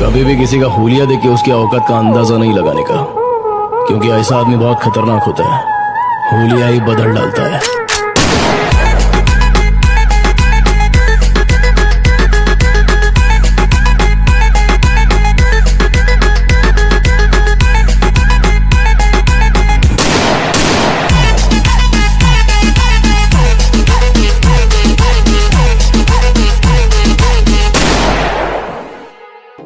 कभी भी किसी का हुलिया देख के उसकी औकात का अंदाजा नहीं लगाने का, क्योंकि ऐसा आदमी बहुत खतरनाक होता है। हुलिया ही बदल डालता है।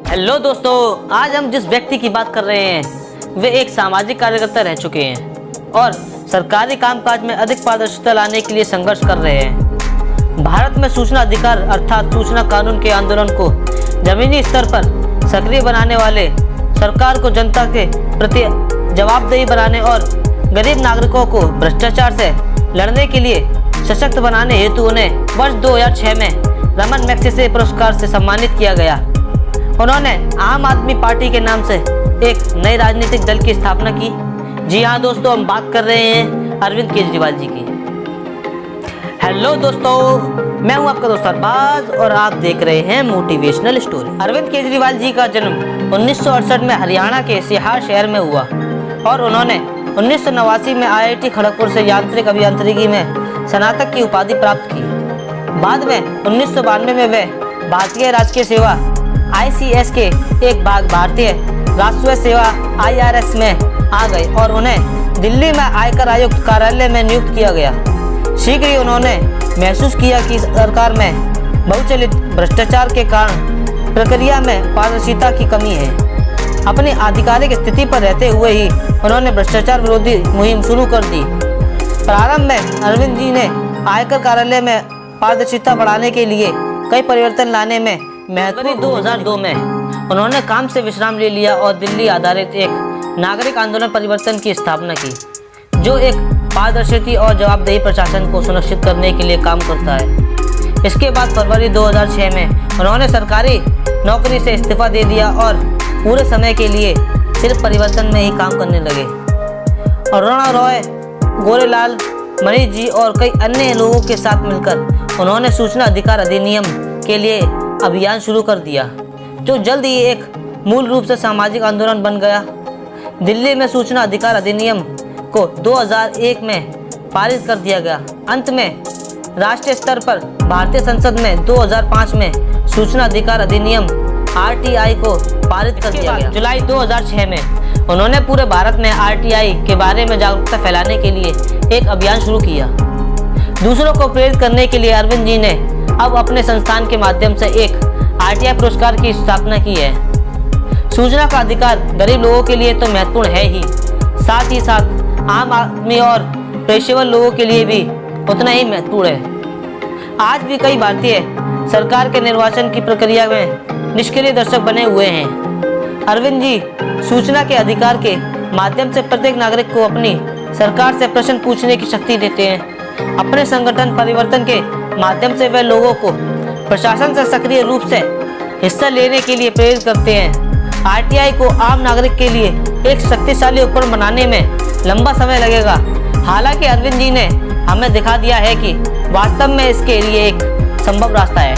हेलो दोस्तों, आज हम जिस व्यक्ति की बात कर रहे हैं वे एक सामाजिक कार्यकर्ता रह चुके हैं और सरकारी कामकाज में अधिक पारदर्शिता लाने के लिए संघर्ष कर रहे हैं। भारत में सूचना अधिकार अर्थात सूचना कानून के आंदोलन को जमीनी स्तर पर सक्रिय बनाने वाले, सरकार को जनता के प्रति जवाबदेही बनाने और गरीब नागरिकों को भ्रष्टाचार से लड़ने के लिए सशक्त बनाने हेतु उन्हें वर्ष 2006 में रमन मैग्सेसे पुरस्कार से सम्मानित किया गया। उन्होंने आम आदमी पार्टी के नाम से एक नए राजनीतिक दल की स्थापना की। जी हाँ दोस्तों, हम बात कर रहे हैं अरविंद केजरीवाल जी की। हेलो दोस्तों, मैं हूं आपका दोस्त अरबाज और आप देख रहे हैं मोटिवेशनल स्टोरी। अरविंद केजरीवाल जी का जन्म 1968 में हरियाणा के सिहार शहर में हुआ और उन्होंने 1989 में IIT खड़गपुर से यांत्रिक अभियांत्रिकी में स्नातक की उपाधि प्राप्त की। बाद में 1992 में वे भारतीय राजकीय सेवा ICS के एक भाग भारतीय राजस्व सेवा IRS में आ गए और उन्हें दिल्ली में आयकर आयुक्त कार्यालय में नियुक्त किया गया। शीघ्र ही उन्होंने महसूस किया कि सरकार में बहुचलित भ्रष्टाचार के कारण प्रक्रिया में पारदर्शिता की कमी है। अपनी आधिकारिक स्थिति पर रहते हुए ही उन्होंने भ्रष्टाचार विरोधी मुहिम शुरू कर दी। प्रारंभ में अरविंद जी ने आयकर कार्यालय में पारदर्शिता बढ़ाने के लिए कई परिवर्तन लाने में महत्वपूर्ण 2002 में उन्होंने काम से विश्राम ले लिया और दिल्ली आधारित एक नागरिक आंदोलन परिवर्तन की स्थापना की, जो एक पारदर्शी और जवाबदेही प्रशासन को सुनिश्चित करने के लिए काम करता है। इसके बाद फरवरी 2006 में उन्होंने सरकारी नौकरी से इस्तीफा दे दिया और पूरे समय के लिए सिर्फ परिवर्तन में ही काम करने लगे। अरुणा रॉय, गोरेलाल, मनीष जी और कई अन्य लोगों के साथ मिलकर उन्होंने सूचना अधिकार अधिनियम के लिए अभियान शुरू कर दिया, जो जल्द ही एक मूल रूप से सामाजिक आंदोलन बन गया। दिल्ली में सूचना अधिकार अधिनियम को 2001 में पारित कर दिया गया। अंत में राष्ट्रीय स्तर पर भारतीय संसद में 2005 में सूचना अधिकार अधिनियम RTI को पारित कर दिया गया। जुलाई 2006 में उन्होंने पूरे भारत में RTI के बारे में जागरूकता फैलाने के लिए एक अभियान शुरू किया। दूसरों को प्रेरित करने के लिए अरविंद जी ने अब अपने संस्थान के माध्यम से एक RTI पुरस्कार की स्थापना की है। सूचना का अधिकार गरीब लोगों के लिए तो महत्वपूर्ण है ही साथ आम आदमी और पेशेवर लोगों के लिए भी उतना ही महत्वपूर्ण है। आज भी कई भारतीय सरकार के निर्वाचन की प्रक्रिया में निष्क्रिय दर्शक बने हुए हैं। अरविंद जी सूचना के अधिकार के माध्यम से प्रत्येक नागरिक को अपनी सरकार से प्रश्न पूछने की शक्ति देते हैं। अपने संगठन परिवर्तन के माध्यम से वे लोगों को प्रशासन से सक्रिय रूप से हिस्सा लेने के लिए प्रेरित करते हैं। RTI को आम नागरिक के लिए एक शक्तिशाली उपकरण बनाने में लंबा समय लगेगा। हालांकि अरविंद जी ने हमें दिखा दिया है कि वास्तव में इसके लिए एक संभव रास्ता है।